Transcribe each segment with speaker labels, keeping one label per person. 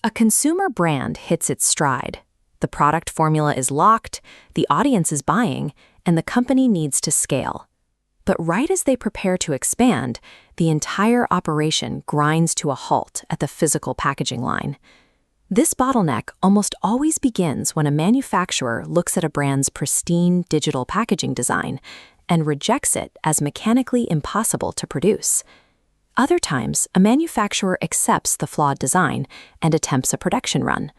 Speaker 1: A consumer brand hits its stride. The product formula is locked, the audience is buying, and the company needs to scale. But right as they prepare to expand, the entire operation grinds to a halt at the physical packaging line. This bottleneck almost always begins when a manufacturer looks at a brand's pristine digital packaging design and rejects it as mechanically impossible to produce. Other times, a manufacturer accepts the flawed design and attempts a production run.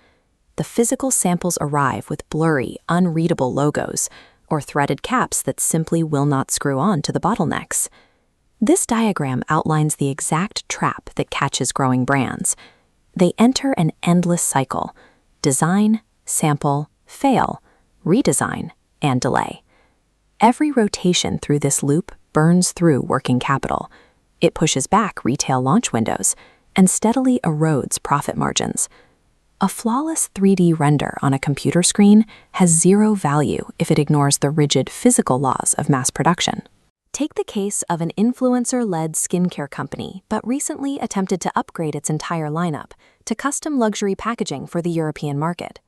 Speaker 1: The physical samples arrive with blurry, unreadable logos, or threaded caps that simply will not screw on to the bottlenecks. This diagram outlines the exact trap that catches growing brands. They enter an endless cycle: design, sample, fail, redesign, and delay. Every rotation through this loop burns through working capital. It pushes back retail launch windows and steadily erodes profit margins. A flawless 3D render on a computer screen has zero value if it ignores the rigid physical laws of mass production. Take the case of an influencer-led skincare company, but recently attempted to upgrade its entire lineup to custom luxury packaging for the European market.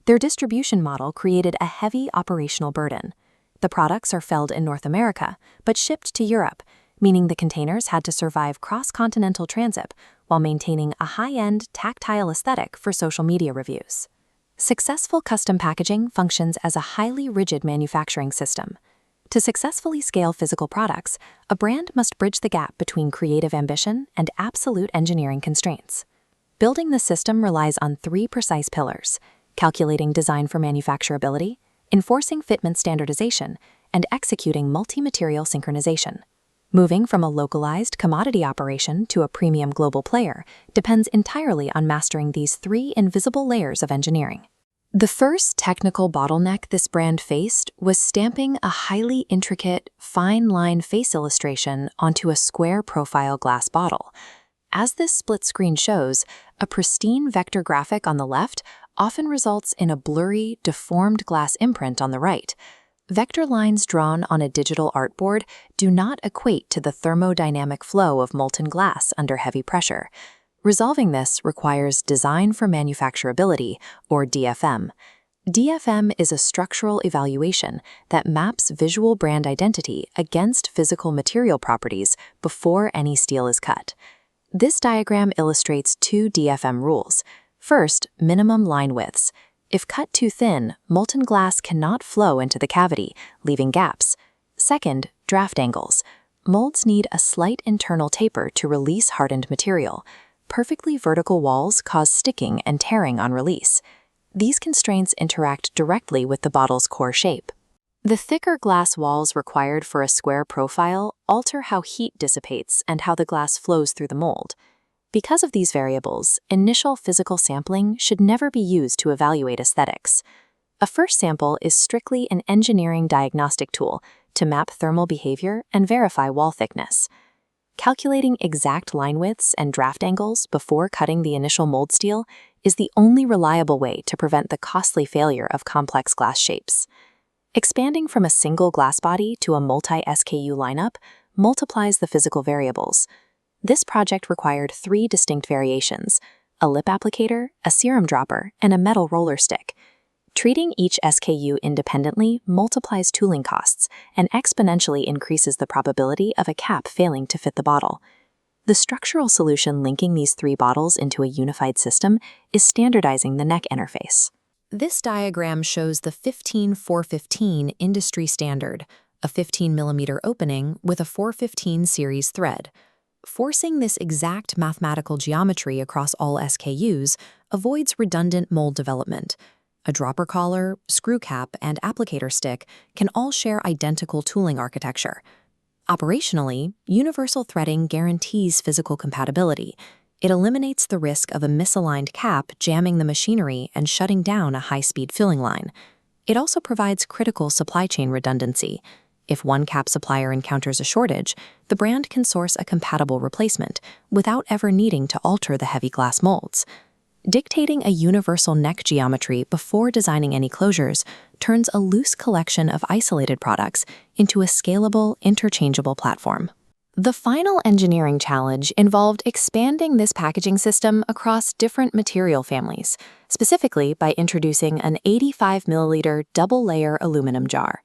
Speaker 1: Their distribution model created a heavy operational burden. The products are felled in North America, but shipped to Europe, meaning the containers had to survive cross-continental transit while maintaining a high-end, tactile aesthetic for social media reviews. Successful custom packaging functions as a highly rigid manufacturing system. To successfully scale physical products, a brand must bridge the gap between creative ambition and absolute engineering constraints. Building the system relies on three precise pillars: calculating design for manufacturability, enforcing fitment standardization, and executing multi-material synchronization. Moving from a localized commodity operation to a premium global player depends entirely on mastering these three invisible layers of engineering. The first technical bottleneck this brand faced was stamping a highly intricate, fine-line face illustration onto a square profile glass bottle. As this split screen shows, a pristine vector graphic on the left often results in a blurry, deformed glass imprint on the right. Vector lines drawn on a digital artboard do not equate to the thermodynamic flow of molten glass under heavy pressure. Resolving this requires design for manufacturability, or DFM. DFM is a structural evaluation that maps visual brand identity against physical material properties before any steel is cut. This diagram illustrates two DFM rules. First, minimum line widths. If cut too thin, molten glass cannot flow into the cavity, leaving gaps. Second, draft angles. Molds need a slight internal taper to release hardened material. Perfectly vertical walls cause sticking and tearing on release. These constraints interact directly with the bottle's core shape. The thicker glass walls required for a square profile alter how heat dissipates and how the glass flows through the mold. Because of these variables, initial physical sampling should never be used to evaluate aesthetics. A first sample is strictly an engineering diagnostic tool to map thermal behavior and verify wall thickness. Calculating exact line widths and draft angles before cutting the initial mold steel is the only reliable way to prevent the costly failure of complex glass shapes. Expanding from a single glass body to a multi-SKU lineup multiplies the physical variables. This project required three distinct variations: a lip applicator, a serum dropper, and a metal roller stick. Treating each SKU independently multiplies tooling costs and exponentially increases the probability of a cap failing to fit the bottle. The structural solution linking these three bottles into a unified system is standardizing the neck interface. This diagram shows the 15-415 industry standard, a 15mm opening with a 415 series thread. Forcing this exact mathematical geometry across all SKUs avoids redundant mold development. A dropper collar, screw cap, and applicator stick can all share identical tooling architecture. Operationally, universal threading guarantees physical compatibility. It eliminates the risk of a misaligned cap jamming the machinery and shutting down a high-speed filling line. It also provides critical supply chain redundancy. If one cap supplier encounters a shortage, the brand can source a compatible replacement without ever needing to alter the heavy glass molds. Dictating a universal neck geometry before designing any closures turns a loose collection of isolated products into a scalable, interchangeable platform. The final engineering challenge involved expanding this packaging system across different material families, specifically by introducing an 85 milliliter double-layer aluminum jar.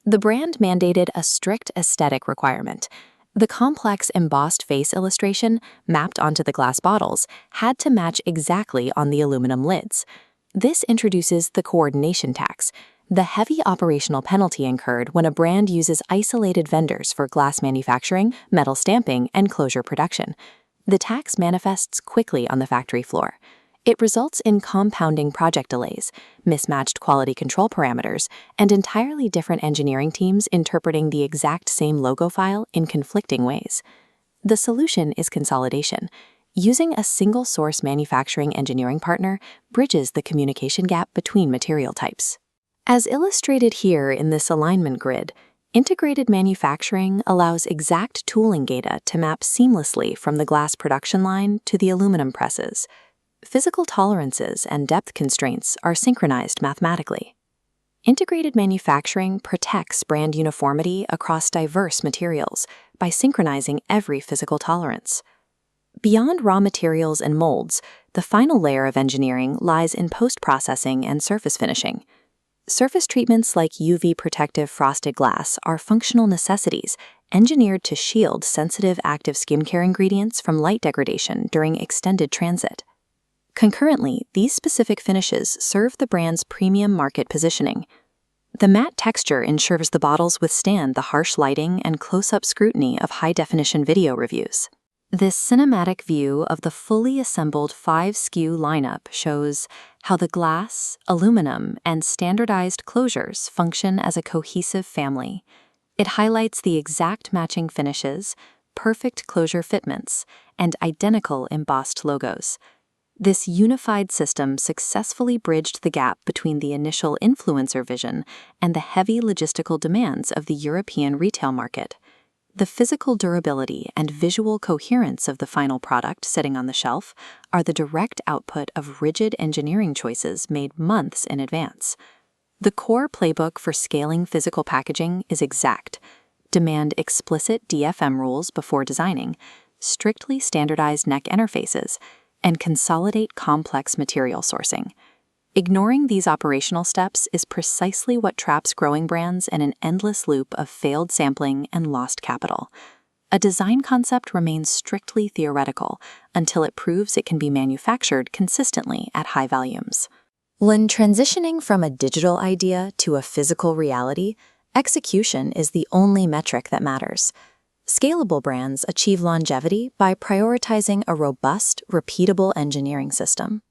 Speaker 1: The brand mandated a strict aesthetic requirement. The complex embossed face illustration mapped onto the glass bottles had to match exactly on the aluminum lids. This introduces the coordination tax, the heavy operational penalty incurred when a brand uses isolated vendors for glass manufacturing, metal stamping, and closure production. The tax manifests quickly on the factory floor. It results in compounding project delays, mismatched quality control parameters, and entirely different engineering teams interpreting the exact same logo file in conflicting ways. The solution is consolidation. Using a single-source manufacturing engineering partner bridges the communication gap between material types. As illustrated here in this alignment grid, integrated manufacturing allows exact tooling data to map seamlessly from the glass production line to the aluminum presses. Physical tolerances and depth constraints are synchronized mathematically. Integrated manufacturing protects brand uniformity across diverse materials by synchronizing every physical tolerance. Beyond raw materials and molds, the final layer of engineering lies in post-processing and surface finishing. Surface treatments like UV protective frosted glass are functional necessities engineered to shield sensitive active skincare ingredients from light degradation during extended transit. Concurrently, these specific finishes serve the brand's premium market positioning. The matte texture ensures the bottles withstand the harsh lighting and close-up scrutiny of high-definition video reviews. This cinematic view of the fully assembled 5 SKU lineup shows how the glass, aluminum, and standardized closures function as a cohesive family. It highlights the exact matching finishes, perfect closure fitments, and identical embossed logos. This unified system successfully bridged the gap between the initial influencer vision and the heavy logistical demands of the European retail market. The physical durability and visual coherence of the final product sitting on the shelf are the direct output of rigid engineering choices made months in advance. The core playbook for scaling physical packaging is exact. Demand explicit DFM rules before designing, strictly standardized neck interfaces, and consolidate complex material sourcing. Ignoring these operational steps is precisely what traps growing brands in an endless loop of failed sampling and lost capital. A design concept remains strictly theoretical until it proves it can be manufactured consistently at high volumes. When transitioning from a digital idea to a physical reality, execution is the only metric that matters. Scalable brands achieve longevity by prioritizing a robust, repeatable engineering system.